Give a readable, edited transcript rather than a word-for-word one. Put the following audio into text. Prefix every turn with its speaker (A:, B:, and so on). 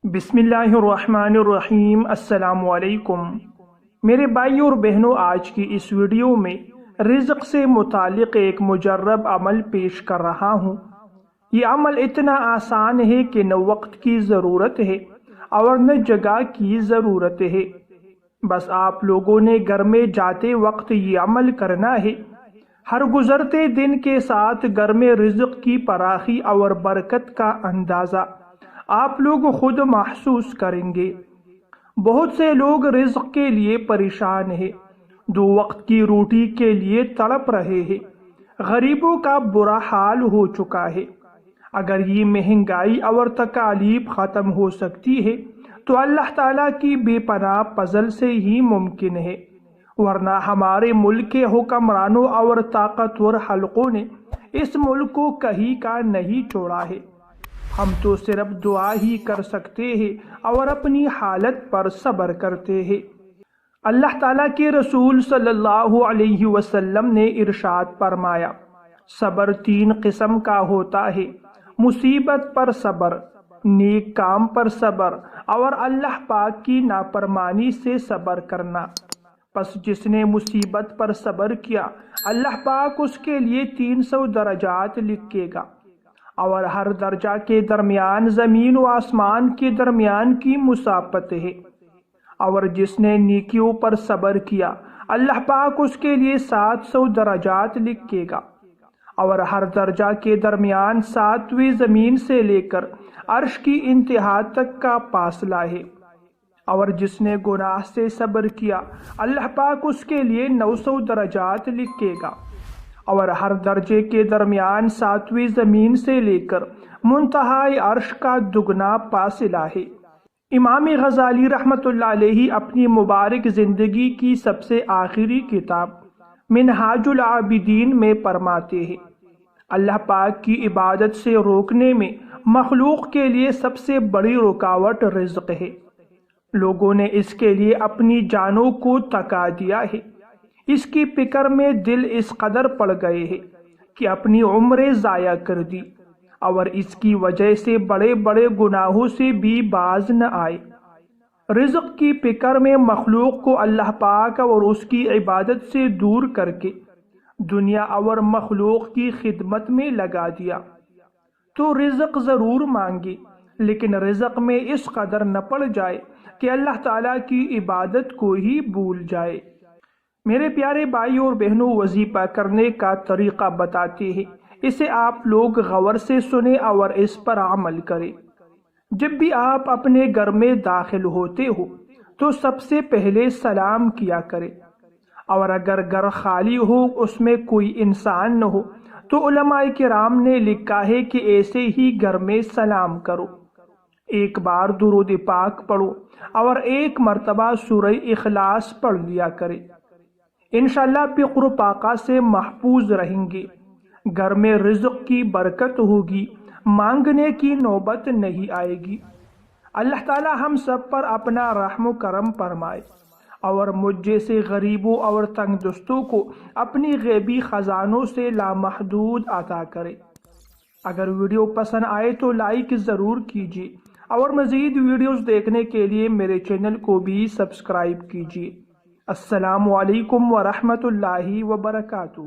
A: بسم اللہ الرحمن الرحیم۔ السلام علیکم میرے بھائیوں اور بہنوں، آج کی اس ویڈیو میں رزق سے متعلق ایک مجرب عمل پیش کر رہا ہوں۔ یہ عمل اتنا آسان ہے کہ نہ وقت کی ضرورت ہے اور نہ جگہ کی ضرورت ہے، بس آپ لوگوں نے گھر میں جاتے وقت یہ عمل کرنا ہے۔ ہر گزرتے دن کے ساتھ گھر میں رزق کی فراخی اور برکت کا اندازہ آپ لوگ خود محسوس کریں گے۔ بہت سے لوگ رزق کے لیے پریشان ہیں، دو وقت کی روٹی کے لیے تڑپ رہے ہیں۔ غریبوں کا برا حال ہو چکا ہے۔ اگر یہ مہنگائی اور تکالیف ختم ہو سکتی ہے تو اللہ تعالیٰ کی بے پناہ فضل سے ہی ممکن ہے، ورنہ ہمارے ملک کے حکمرانوں اور طاقتور حلقوں نے اس ملک کو کہیں کا نہیں چھوڑا ہے۔ ہم تو صرف دعا ہی کر سکتے ہیں اور اپنی حالت پر صبر کرتے ہیں۔ اللہ تعالیٰ کے رسول صلی اللہ علیہ وسلم نے ارشاد فرمایا، صبر تین قسم کا ہوتا ہے: مصیبت پر صبر، نیک کام پر صبر اور اللہ پاک کی نافرمانی سے صبر کرنا۔ پس جس نے مصیبت پر صبر کیا، اللہ پاک اس کے لیے 300 درجات لکھے گا، اور ہر درجہ کے درمیان زمین و آسمان کے درمیان کی مسافت ہے۔ اور جس نے نیکیوں پر صبر کیا، اللہ پاک اس کے لیے 700 درجات لکھے گا، اور ہر درجہ کے درمیان 7ویں زمین سے لے کر عرش کی انتہا تک کا فاصلہ ہے۔ اور جس نے گناہ سے صبر کیا، اللہ پاک اس کے لیے 900 درجات لکھے گا، اور ہر درجے کے درمیان 7ویں زمین سے لے کر منتہائی عرش کا دگنا فاصلہ ہے۔ امام غزالی رحمۃ اللہ علیہ اپنی مبارک زندگی کی سب سے آخری کتاب منہاج العابدین میں فرماتے ہیں، اللہ پاک کی عبادت سے روکنے میں مخلوق کے لیے سب سے بڑی رکاوٹ رزق ہے۔ لوگوں نے اس کے لیے اپنی جانوں کو تکا دیا ہے، اس کی فکر میں دل اس قدر پڑ گئے ہیں کہ اپنی عمریں ضائع کر دی، اور اس کی وجہ سے بڑے بڑے گناہوں سے بھی باز نہ آئے۔ رزق کی فکر میں مخلوق کو اللہ پاک اور اس کی عبادت سے دور کر کے دنیا اور مخلوق کی خدمت میں لگا دیا۔ تو رزق ضرور مانگے، لیکن رزق میں اس قدر نہ پڑ جائے کہ اللہ تعالیٰ کی عبادت کو ہی بھول جائے۔ میرے پیارے بھائیوں اور بہنوں، وظیفہ کرنے کا طریقہ بتاتے ہیں، اسے آپ لوگ غور سے سنیں اور اس پر عمل کریں۔ جب بھی آپ اپنے گھر میں داخل ہوتے ہو تو سب سے پہلے سلام کیا کریں، اور اگر گھر خالی ہو، اس میں کوئی انسان نہ ہو، تو علماء کرام نے لکھا ہے کہ ایسے ہی گھر میں سلام کرو، ایک بار درود پاک پڑھو اور ایک مرتبہ سورہ اخلاص پڑھ لیا کرے۔ انشاءاللہ فقر و فاقہ سے محفوظ رہیں گے، گھر میں رزق کی برکت ہوگی، مانگنے کی نوبت نہیں آئے گی۔ اللہ تعالی ہم سب پر اپنا رحم و کرم فرمائے، اور مجھ جیسے غریبوں اور تنگ دستوں کو اپنی غیبی خزانوں سے لامحدود عطا کرے۔ اگر ویڈیو پسند آئے تو لائک ضرور کیجیے، اور مزید ویڈیوز دیکھنے کے لیے میرے چینل کو بھی سبسکرائب کیجیے۔ السلام علیکم ورحمۃ اللہ وبرکاتہ۔